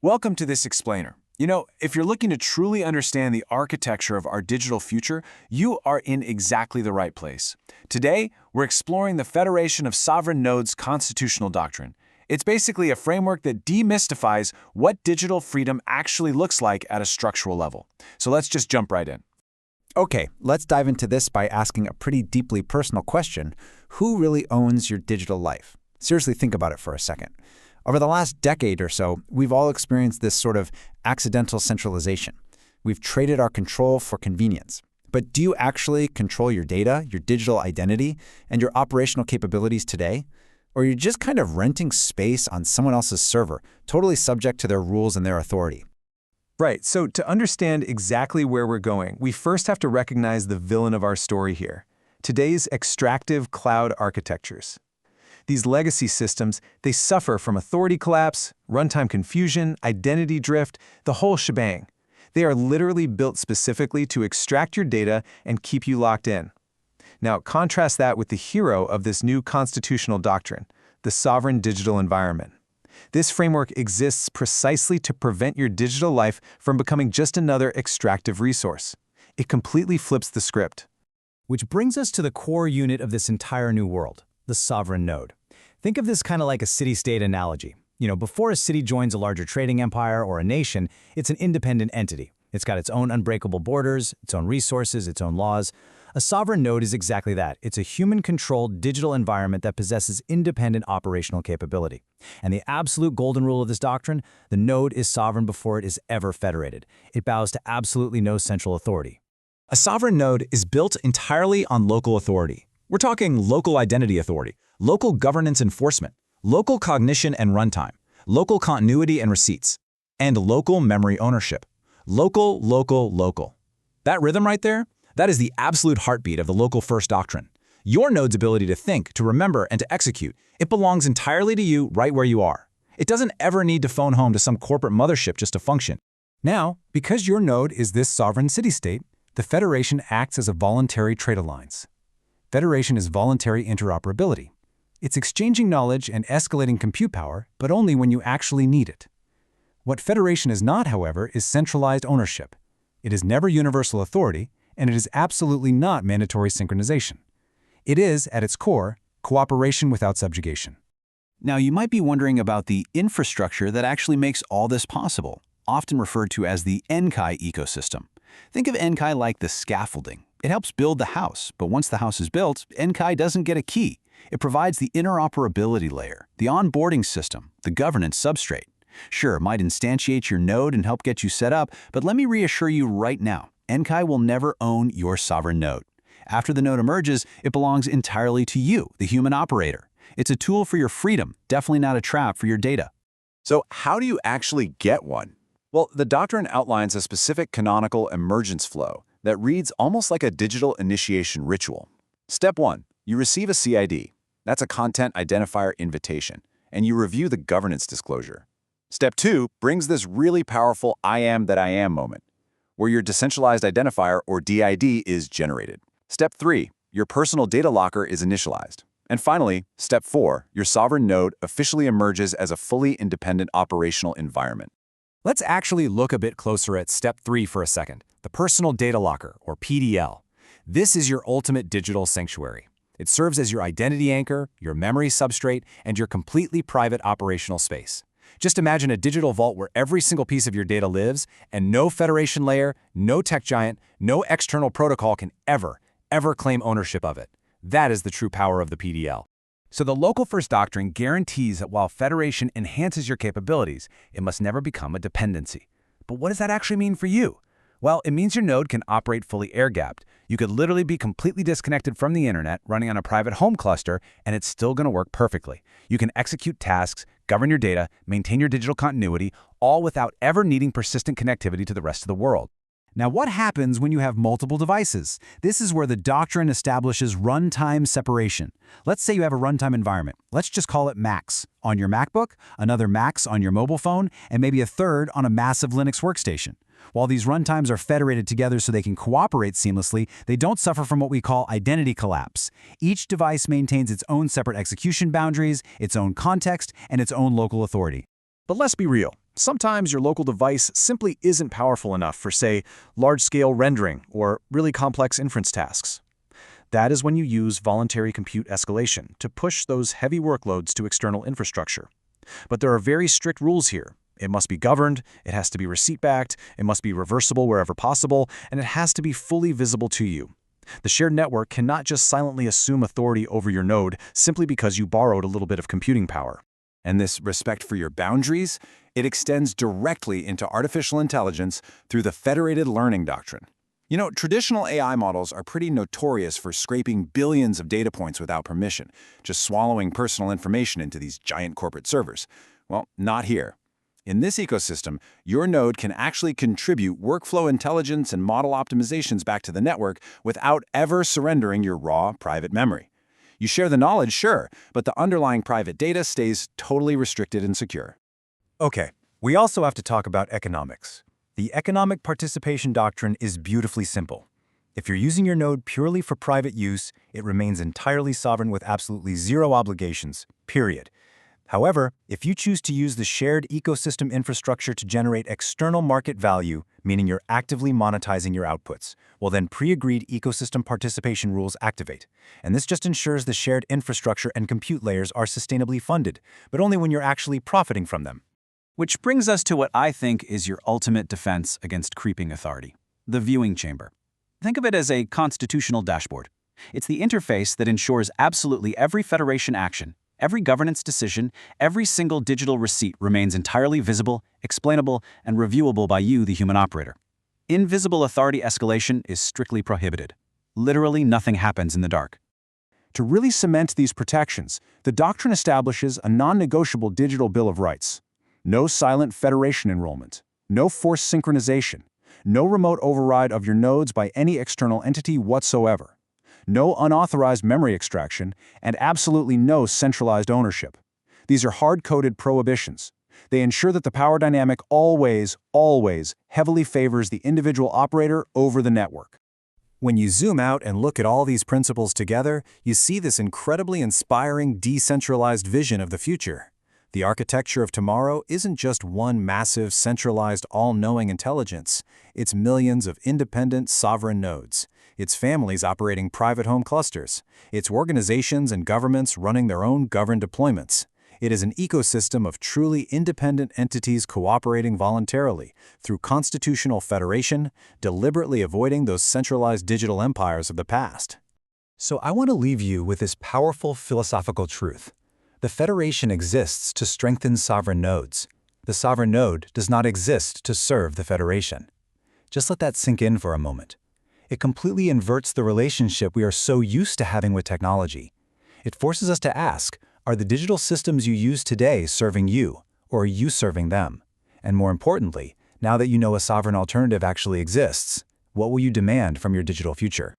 Welcome to this explainer. If you're looking to truly understand the architecture of our digital future, you are in exactly the right place. Today, we're exploring the Federation of Sovereign Nodes constitutional doctrine. It's basically a framework that demystifies what digital freedom actually looks like at a structural level. So let's just jump right in. Okay, let's dive into this by asking a pretty deeply personal question. Who really owns your digital life? Seriously, think about it for a second. Over the last decade or so, we've all experienced this sort of accidental centralization. We've traded our control for convenience. But do you actually control your data, your digital identity, and your operational capabilities today? Or are you just kind of renting space on someone else's server, totally subject to their rules and their authority? Right, so to understand exactly where we're going, we first have to recognize the villain of our story here. Today's extractive cloud architectures. These legacy systems, they suffer from authority collapse, runtime confusion, identity drift, the whole shebang. They are literally built specifically to extract your data and keep you locked in. Now, contrast that with the hero of this new constitutional doctrine, the sovereign digital environment. This framework exists precisely to prevent your digital life from becoming just another extractive resource. It completely flips the script. Which brings us to the core unit of this entire new world, the sovereign node. Think of this kind of like a city-state analogy. Before a city joins a larger trading empire or a nation, it's an independent entity. It's got its own unbreakable borders, its own resources, its own laws. A sovereign node is exactly that. It's a human-controlled digital environment that possesses independent operational capability. And the absolute golden rule of this doctrine, the node is sovereign before it is ever federated. It bows to absolutely no central authority. A sovereign node is built entirely on local authority. We're talking local identity authority, local governance enforcement, local cognition and runtime, local continuity and receipts, and local memory ownership. Local, local, local. That rhythm right there? That is the absolute heartbeat of the local first doctrine. Your node's ability to think, to remember, and to execute, it belongs entirely to you right where you are. It doesn't ever need to phone home to some corporate mothership just to function. Now, because your node is this sovereign city-state, the Federation acts as a voluntary trade alliance. Federation is voluntary interoperability. It's exchanging knowledge and escalating compute power, but only when you actually need it. What Federation is not, however, is centralized ownership. It is never universal authority, and it is absolutely not mandatory synchronization. It is, at its core, cooperation without subjugation. Now, you might be wondering about the infrastructure that actually makes all this possible, often referred to as the NKAI ecosystem. Think of NKAI like the scaffolding. It helps build the house, but once the house is built, NKAI doesn't get a key. It provides the interoperability layer, the onboarding system, the governance substrate. Sure, it might instantiate your node and help get you set up, but let me reassure you right now, NKAI will never own your sovereign node. After the node emerges, it belongs entirely to you, the human operator. It's a tool for your freedom, definitely not a trap for your data. So how do you actually get one? Well, the doctrine outlines a specific canonical emergence flow that reads almost like a digital initiation ritual. Step 1, you receive a CID. That's a content identifier invitation, and you review the governance disclosure. Step 2 brings this really powerful I am that I am moment, where your decentralized identifier, or DID, is generated. Step 3, your personal data locker is initialized. And finally, Step 4, your sovereign node officially emerges as a fully independent operational environment. Let's actually look a bit closer at Step 3 for a second, the Personal Data Locker, or PDL. This is your ultimate digital sanctuary. It serves as your identity anchor, your memory substrate, and your completely private operational space. Just imagine a digital vault where every single piece of your data lives, and no federation layer, no tech giant, no external protocol can ever claim ownership of it. That is the true power of the PDL. So the local first doctrine guarantees that while federation enhances your capabilities, it must never become a dependency. But what does that actually mean for you? Well, it means your node can operate fully air-gapped. You could literally be completely disconnected from the internet, running on a private home cluster, and it's still going to work perfectly. You can execute tasks, govern your data, maintain your digital continuity, all without ever needing persistent connectivity to the rest of the world. Now, what happens when you have multiple devices? This is where the doctrine establishes runtime separation. Let's say you have a runtime environment. Let's just call it Max on your MacBook, another Max on your mobile phone, and maybe a third on a massive Linux workstation. While these runtimes are federated together so they can cooperate seamlessly, they don't suffer from what we call identity collapse. Each device maintains its own separate execution boundaries, its own context, and its own local authority. But let's be real. Sometimes your local device simply isn't powerful enough for, say, large-scale rendering or really complex inference tasks. That is when you use voluntary compute escalation to push those heavy workloads to external infrastructure. But there are very strict rules here. It must be governed, it has to be receipt-backed, it must be reversible wherever possible, and it has to be fully visible to you. The shared network cannot just silently assume authority over your node simply because you borrowed a little bit of computing power. And this respect for your boundaries, it extends directly into artificial intelligence through the federated learning doctrine. You know, traditional AI models are pretty notorious for scraping billions of data points without permission, just swallowing personal information into these giant corporate servers. Well, not here. In this ecosystem, your node can actually contribute workflow intelligence and model optimizations back to the network without ever surrendering your raw private memory. You share the knowledge, sure, but the underlying private data stays totally restricted and secure. Okay, we also have to talk about economics. The economic participation doctrine is beautifully simple. If you're using your node purely for private use, it remains entirely sovereign with absolutely zero obligations, period. However, if you choose to use the shared ecosystem infrastructure to generate external market value, meaning you're actively monetizing your outputs, well then pre-agreed ecosystem participation rules activate. And this just ensures the shared infrastructure and compute layers are sustainably funded, but only when you're actually profiting from them. Which brings us to what I think is your ultimate defense against creeping authority: the viewing chamber. Think of it as a constitutional dashboard. It's the interface that ensures absolutely every Federation action, every governance decision, every single digital receipt remains entirely visible, explainable, and reviewable by you, the human operator. Invisible authority escalation is strictly prohibited. Literally nothing happens in the dark. To really cement these protections, the doctrine establishes a non-negotiable digital Bill of Rights. No silent Federation enrollment, no forced synchronization, no remote override of your nodes by any external entity whatsoever, no unauthorized memory extraction, and absolutely no centralized ownership. These are hard-coded prohibitions. They ensure that the power dynamic always heavily favors the individual operator over the network. When you zoom out and look at all these principles together, you see this incredibly inspiring decentralized vision of the future. The architecture of tomorrow isn't just one massive, centralized, all-knowing intelligence. It's millions of independent, sovereign nodes. It's families operating private home clusters. It's organizations and governments running their own governed deployments. It is an ecosystem of truly independent entities cooperating voluntarily through constitutional federation, deliberately avoiding those centralized digital empires of the past. So I want to leave you with this powerful philosophical truth. The Federation exists to strengthen sovereign nodes. The sovereign node does not exist to serve the Federation. Just let that sink in for a moment. It completely inverts the relationship we are so used to having with technology. It forces us to ask, are the digital systems you use today serving you, or are you serving them? And more importantly, now that you know a sovereign alternative actually exists, what will you demand from your digital future?